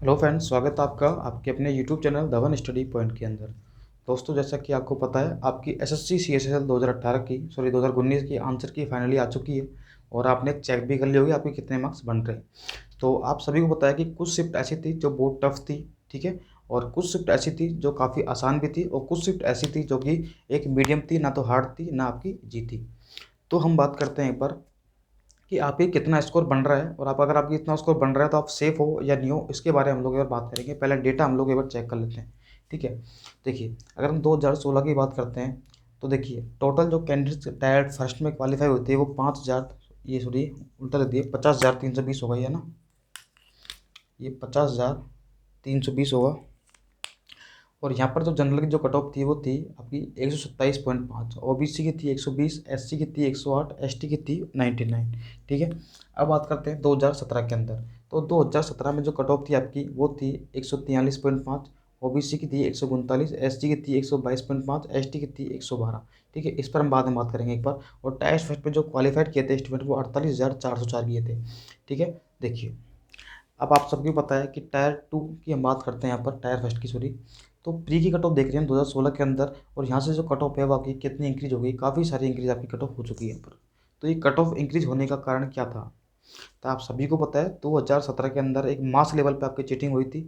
Hello friends, स्वागत है आपका आपके अपने YouTube channel Dhawan study point के अंदर। दोस्तों, जैसा कि आपको पता है, आपकी एसएससी सीएसएसएल 2018 की 2019 की आंसर की फाइनली आ चुकी है और आपने चेक भी कर ली होगी आपके कितने मार्क्स बन रहे हैं। तो आप सभी को पता है कि कुछ शिफ्ट ऐसी थी जो बहुत टफ थी, ठीक है, और कुछ शिफ्ट ऐसी थी जो काफ़ी आसान भी थी और कुछ शिफ्ट ऐसी थी जो कि एक मीडियम थी, ना तो हार्ड थी ना आपकी जी थी। तो हम बात करते हैं एक बार कि आपके कितना स्कोर बन रहा है और आप अगर आपकी इतना स्कोर बन रहा है तो आप सेफ हो या नहीं हो, इसके बारे में हम लोग एक बार बात करेंगे। पहले डेटा हम लोग एक बार चेक कर लेते हैं, ठीक है। देखिए, अगर हम 2016 की बात करते हैं तो देखिए टोटल जो कैंडिडेट्स डायरेक्ट फर्स्ट में क्वालिफाई होते हैं वो 5,000, ये सॉरी उल्टा दे दिए, 50,320 होगा, ये ना, ये 50,320 होगा। और यहाँ पर जो जनरल की जो कट ऑफ थी वो थी आपकी 127.5, ओबीसी की थी 120, एससी की थी 108, एसटी की थी 99, ठीक है। अब बात करते हैं 2017 के अंदर। तो 2017 में जो कट ऑफ थी आपकी वो थी 143.5, ओबीसी की थी 139, एससी की थी 122.5, एसटी की थी 112, ठीक है। इस पर हम बाद में बात करेंगे एक बार। और टाइप फर्स्ट में जो क्वालिफाइड किए थे स्टूडेंट वो 48,404 किए थे, ठीक है। देखिए, अब आप सबको पता है कि टायर टू की हम बात करते हैं यहाँ पर, टायर फर्स्ट की सॉरी। तो प्री की कट ऑफ देख रहे हैं 2016 के अंदर, और यहाँ से जो कट ऑफ है वो आपकी कितनी इंक्रीज हो गई, काफ़ी सारी इंक्रीज आपकी कट ऑफ हो चुकी है यहाँ पर। तो ये कट ऑफ इंक्रीज होने का कारण क्या था, तो आप सभी को पता है 2017 के अंदर एक मास लेवल पे आपकी चीटिंग हुई थी,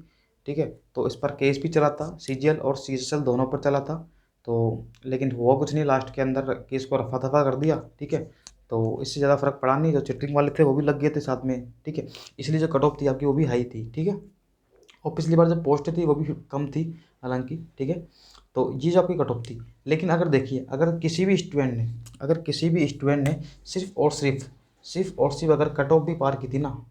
ठीक है। तो इस पर केस भी चला था, सीजीएल और सीएसएल दोनों पर चला था। तो लेकिन हुआ कुछ नहीं, लास्ट के अंदर केस को रफा दफा कर दिया, ठीक है। तो इससे ज़्यादा फर्क पड़ा नहीं, जो चीटिंग वाले थे वो भी लग गए थे साथ में, ठीक है। इसलिए जो कट ऑफ थी आपकी वो भी हाई थी, ठीक है। और पिछली बार जो पोस्ट थी वो भी कम थी हालांकि, ठीक है। तो ये जो आपकी कट ऑफ थी, लेकिन अगर देखिए, अगर किसी भी स्टूडेंट ने सिर्फ और सिर्फ अगर कट ऑफ भी पार की थी ना,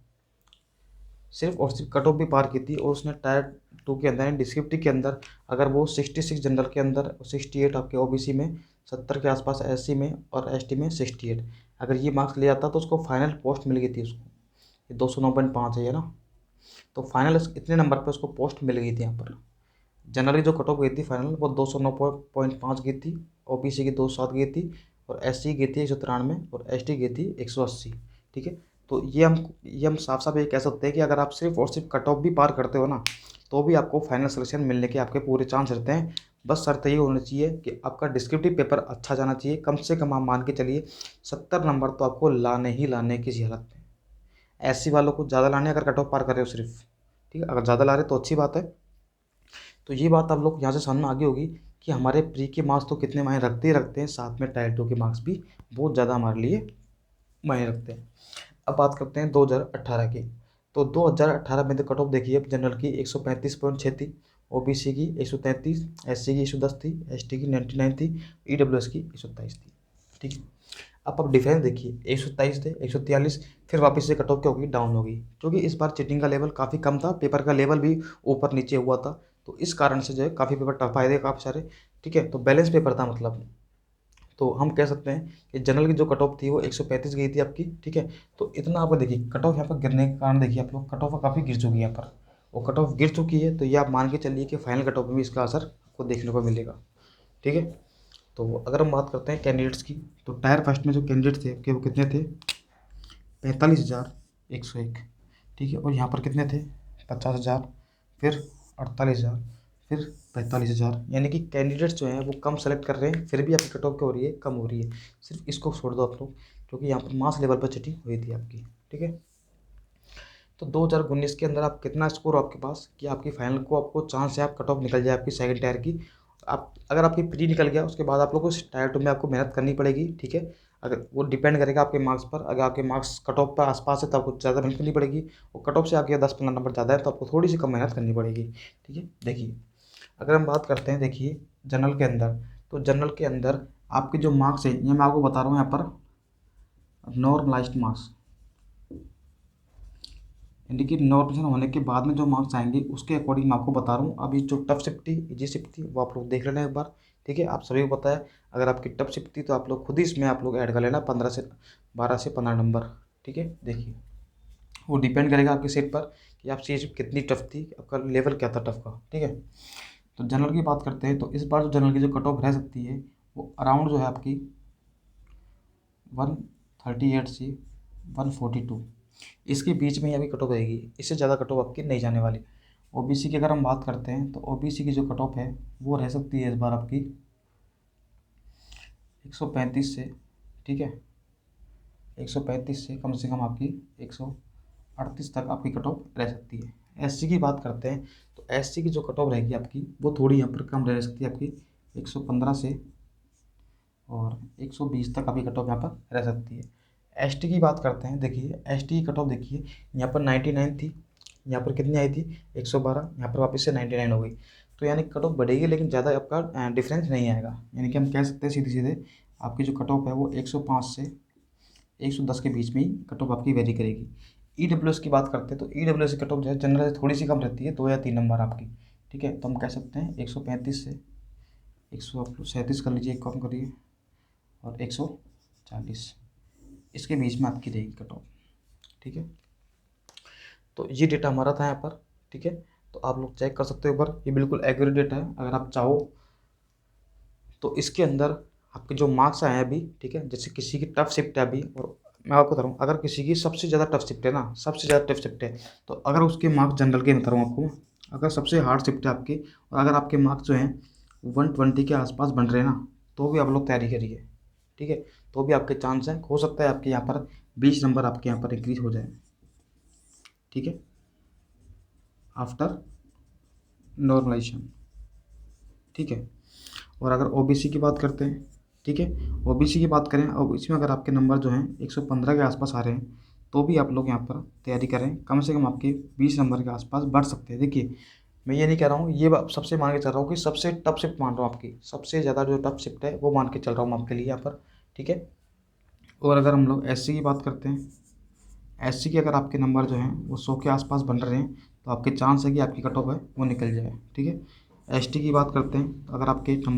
सिर्फ और सिर्फ कट ऑफ भी पार की थी और उसने टायर टू के अंदर डिस्क्रिप्टिव के अंदर अगर वो 66 जनरल के अंदर, 68 आपके ओबीसी में, 70 के आसपास एससी में और एसटी में 68, अगर ये मार्क्स ले आता तो उसको फाइनल पोस्ट मिल गई थी उसको। ये 209.5 है ये ना। तो फाइनल इतने नंबर पे उसको पोस्ट मिल गई थी यहाँ पर। जनरली जो कट ऑफ गई थी फाइनल वो 209.5 गई थी, ओबीसी की 207 गई थी, और एससी गई थी 193 और एसटी गई थी 180, ठीक है। तो ये हम साफ साफ ये कह सकते हैं कि अगर आप सिर्फ और सिर्फ कट ऑफ भी पार करते हो ना, तो भी आपको फाइनल सिलेक्शन मिलने के आपके पूरे चांस रहते हैं। बस शर्त ये होनी चाहिए कि आपका डिस्क्रिप्टिव पेपर अच्छा जाना चाहिए, कम से कम आप मान के चलिए 70 नंबर तो आपको लाने ही लाने किसी हालत में। एससी वालों को ज़्यादा लाने अगर कट ऑफ पार कर रहे हो सिर्फ, ठीक है, अगर ज़्यादा ला रहे तो अच्छी बात है। तो ये बात आप लोग यहाँ से समझ में आ गई होगी कि हमारे प्री के मार्क्स तो कितने मायने रखते ही रखते हैं, साथ में टायर टू के मार्क्स भी बहुत ज़्यादा हमारे लिए मायने रखते हैं। अब बात करते हैं 2018 की। तो 2018 में तो कट ऑफ देखिए, जनरल की 135.6 थी, ओबीसी की 133, एससी की 110 थी, एसटी की 99 थी, ईडब्ल्यूएस की 127 थी, ठीक है। अब आप डिफरेंस देखिए, 127 थे, 143, फिर वापस से कट ऑफ क्या होगी, डाउन होगी, क्योंकि इस बार चीटिंग का लेवल काफ़ी कम था, पेपर का लेवल भी ऊपर नीचे हुआ था। तो इस कारण से जो है काफ़ी पेपर टफ आए थे काफ़ी सारे, ठीक है। तो बैलेंस पेपर था मतलब। तो हम कह सकते हैं कि जनरल की जो कट ऑफ थी वो 135 गई थी आपकी, ठीक है। तो इतना आप देखिए कट ऑफ यहाँ पर गिरने के कारण देखिए आप लोग कट ऑफ काफ़ी गिर चुकी है यहाँ पर, वो कट ऑफ गिर चुकी है। तो ये आप मान के चलिए कि फाइनल कट ऑफ में भी इसका असर आपको देखने को मिलेगा, ठीक है। तो अगर हम बात करते हैं कैंडिडेट्स की, तो टायर फर्स्ट में जो कैंडिडेट थे आपके वो कितने थे, 45,101, ठीक है। और यहाँ पर कितने थे, 50,000, फिर 48,000, फिर 45,000, यानी कि कैंडिडेट्स जो हैं वो कम सेलेक्ट कर रहे हैं, फिर भी आपकी कट ऑफ क्या हो रही है, कम हो रही है। सिर्फ इसको छोड़ दो आप लोग, क्योंकि यहाँ पर मास लेवल पर चीटिंग हुई थी आपकी, ठीक है। तो 2019 के अंदर आप कितना स्कोर हो आपके पास कि आपकी फाइनल को आपको चांस है आप कट ऑफ निकल जाए आपकी सेकंड टायर की। आप अगर आपकी प्री निकल गया उसके बाद आप लोग को टायर टू में आपको मेहनत करनी पड़ेगी, ठीक है। अगर वो डिपेंड करेगा आपके मार्क्स पर, अगर आपके मार्क्स कट ऑफ पर आसपास है तो आपको ज़्यादा मेहनत करनी पड़ेगी, और कट ऑफ से आपके 10-15 नंबर ज़्यादा है तो आपको थोड़ी सी कम मेहनत करनी पड़ेगी, ठीक है। देखिए, अगर हम बात करते हैं, देखिए जनरल के अंदर, तो जनरल के अंदर आपके जो मार्क्स हैं ये मैं आपको बता रहा हूँ यहाँ पर, नॉर्मलाइज्ड मार्क्स, यानी कि नोटिफिकेशन होने के बाद में जो मार्क्स आएंगे उसके अकॉर्डिंग मैं आपको बता रहा हूँ। अभी जो टफ शिफ्ट थी, इजी शिफ्ट थी, वो आप लोग देख लेना एक बार, ठीक है। आप सभी को पता है, अगर आपकी टफ शिफ्ट थी तो आप लोग खुद ही इसमें आप लोग ऐड कर लेना 12 से 15 नंबर, ठीक है। देखिए, वो डिपेंड करेगा आपकी सीट पर कि आप सी शिफ्ट कितनी टफ थी, आपका लेवल क्या था टफ का, ठीक है। तो जनरल की बात करते हैं, तो इस बार जो जनरल की जो कट ऑफ रह सकती है वो अराउंड जो है आपकी 138 से 142, इसके बीच में ही अभी कट ऑफ रहेगी, इससे ज़्यादा कट ऑफ आपकी नहीं जाने वाली। ओबीसी की अगर हम बात करते हैं तो ओबीसी की जो कट ऑफ है वो रह सकती है इस बार आपकी 135 से, ठीक है, 135 से कम से कम आपकी 138 तक आपकी कट ऑफ रह सकती है। एससी की बात करते हैं तो एससी की जो कट ऑफ रहेगी आपकी वो थोड़ी यहाँ पर कम रह सकती है आपकी 115 से और 120 तक आपकी कट ऑफ यहाँ पर रह सकती है। एसटी की बात करते हैं, देखिए एसटी की कट ऑफ देखिए यहाँ पर 99 थी, यहाँ पर कितनी आई थी 112, यहाँ पर वापस से 99 हो गई। तो यानी कट ऑफ बढ़ेगी लेकिन ज़्यादा आपका डिफरेंस नहीं आएगा, यानी कि हम कह सकते हैं सीधे सीधे आपकी जो कट ऑफ है वो 105 से 110 के बीच में ही कट ऑफ आपकी वेरी करेगी। ईडब्ल्यूएस की बात करते हैं तो ईडब्ल्यूएस की कट ऑफ जो है जनरल से थोड़ी सी कम रहती है, 2 या 3 नंबर आपकी, ठीक है। तो हम कह सकते हैं 135 से 137 कर लीजिए, कम करिए, और 140 इसके बीच में आपकी रहेगी कट ऑफ, ठीक है। तो ये डेटा हमारा था यहाँ पर, ठीक है। तो आप लोग चेक कर सकते हो एक बार, ये बिल्कुल एक्यूरेट डेटा है। अगर आप चाहो तो इसके अंदर आपके जो मार्क्स आए हैं अभी, ठीक है, जैसे किसी की टफ शिफ्ट है अभी, और मैं आपको बता रहा हूँ अगर किसी की सबसे ज़्यादा टफ शिफ्ट है ना, सबसे ज़्यादा टफ शिफ्ट है, तो अगर उसके मार्क्स जनरल के बता रहा हूँ आपको, अगर सबसे हार्ड शिफ्ट है आपकी और अगर आपके मार्क्स जो हैं 120 के आसपास बन रहे हैं ना, तो भी आप लोग तैयारी करिए, ठीक है। तो भी आपके चांस हैं, हो सकता है आपके यहाँ पर 20 नंबर आपके यहाँ पर इंक्रीज हो जाए, ठीक है, आफ्टर नॉर्मलाइजेशन, ठीक है। और अगर ओबीसी की बात करते हैं, ठीक है, ओबीसी की बात करें और इसमें अगर आपके नंबर जो हैं 115 के आसपास आ रहे हैं, तो भी आप लोग यहाँ पर तैयारी करें, कम से कम आपके 20 नंबर के आसपास बढ़ सकते हैं। देखिए मैं ये नहीं कह रहा हूँ, ये सबसे मान के चल रहा हूँ कि सबसे टफ शिफ्ट मान रहा हूँ, आपकी सबसे ज़्यादा जो टफ शिफ्ट है वो मान के चल रहा हूँ आपके लिए यहाँ पर, ठीक है। और अगर हम लोग एससी की बात करते हैं, एससी के अगर आपके नंबर जो हैं वो 100 के आसपास बन रहे हैं, तो आपके चांस है कि आपकी कट ऑफ है वो निकल जाए, ठीक है। एसटी की बात करते हैं तो अगर आपके नंबर